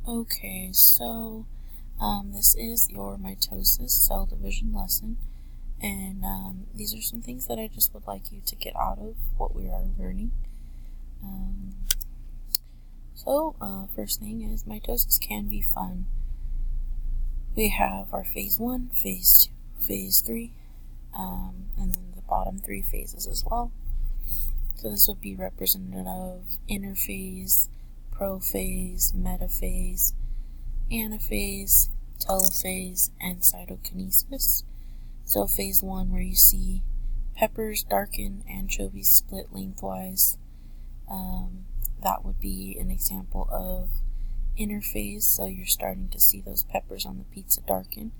Okay, so this is your mitosis cell division lesson, and these are some things that I just would like you to get out of what we are learning. First thing is mitosis can be fun. We have our phase 1, phase 2, phase 3, and then the bottom 3 phases as well. So this would be representative of interphase, prophase, metaphase, anaphase, telophase, and cytokinesis. So phase 1, where you see peppers darken, anchovies split lengthwise, that would be an example of interphase. So you're starting to see those peppers on the pizza darken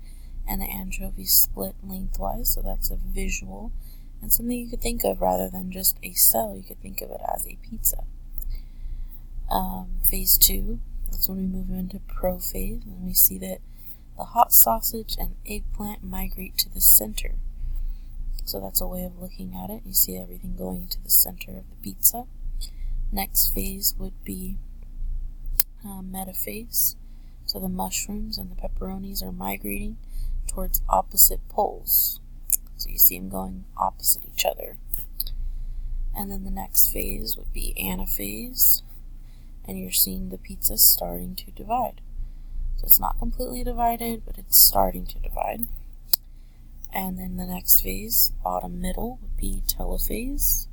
and the anchovies split lengthwise. So that's a visual and something you could think of rather than just a cell. You could think of it as a pizza. Phase 2, that's when we move into prophase, and we see that the hot sausage and eggplant migrate to the center. So that's a way of looking at it. You see everything going into the center of the pizza. Next phase would be metaphase. So the mushrooms and the pepperonis are migrating towards opposite poles. So you see them going opposite each other. And then the next phase would be anaphase, and you're seeing the pizza starting to divide. So it's not completely divided, but it's starting to divide. And then the next phase, bottom middle, would be telophase.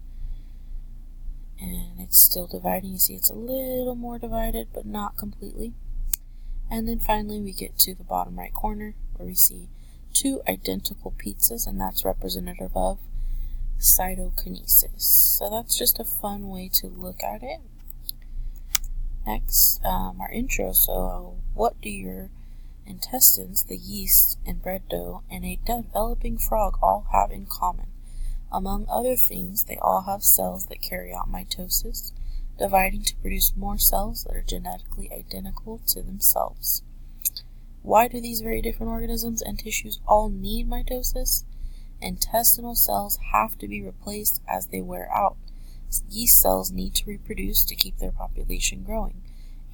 And it's still dividing. You see it's a little more divided, but not completely. And then finally we get to the bottom right corner, where we see 2 identical pizzas, and that's representative of cytokinesis. So that's just a fun way to look at it. Next, our intro. So what do your intestines, the yeast and bread dough, and a developing frog all have in common? Among other things, they all have cells that carry out mitosis, dividing to produce more cells that are genetically identical to themselves. Why do these very different organisms and tissues all need mitosis? Intestinal cells have to be replaced as they wear out. Yeast cells need to reproduce to keep their population growing,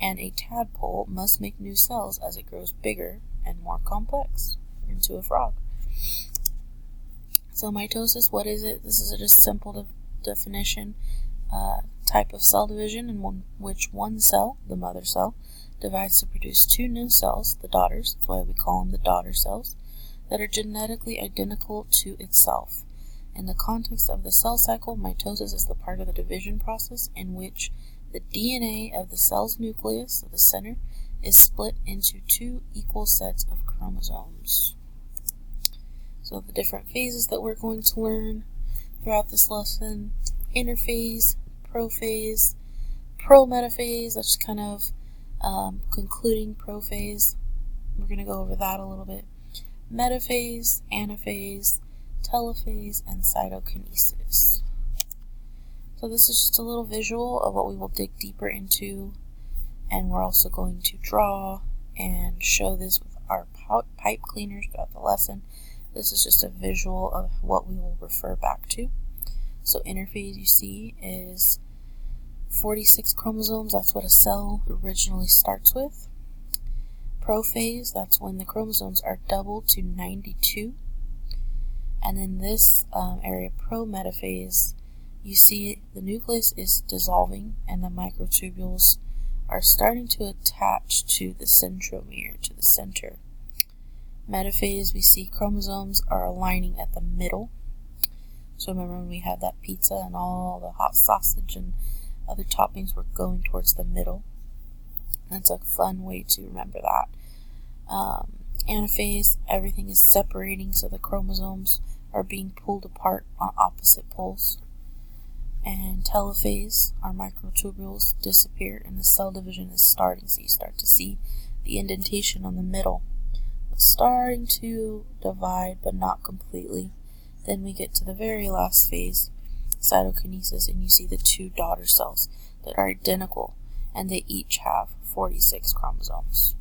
and a tadpole must make new cells as it grows bigger and more complex into a frog. So mitosis, what is it? This is a just simple definition, type of cell division in which one cell, the mother cell, divides to produce 2 new cells, the daughters, that's why we call them the daughter cells, that are genetically identical to itself. In the context of the cell cycle, mitosis is the part of the division process in which the DNA of the cell's nucleus, of the center, is split into 2 equal sets of chromosomes. So the different phases that we're going to learn throughout this lesson: interphase, prophase, prometaphase, that's kind of concluding prophase. We're going to go over that a little bit. Metaphase, anaphase, telophase, and cytokinesis. So this is just a little visual of what we will dig deeper into, and we're also going to draw and show this with our pipe cleaners throughout the lesson. This is just a visual of what we will refer back to. So interphase, you see, is 46 chromosomes. That's what a cell originally starts with. Prophase, that's when the chromosomes are doubled to 92. And in this area, prometaphase, you see the nucleus is dissolving and the microtubules are starting to attach to the centromere, to the center. Metaphase, we see chromosomes are aligning at the middle. So remember when we had that pizza and all the hot sausage and other toppings were going towards the middle? That's a fun way to remember that. Anaphase, everything is separating, so the chromosomes are being pulled apart on opposite poles. And telophase, our microtubules disappear and the cell division is starting, so you start to see the indentation on the middle. It's starting to divide, but not completely. Then we get to the very last phase, cytokinesis, and you see the 2 daughter cells that are identical, and they each have 46 chromosomes.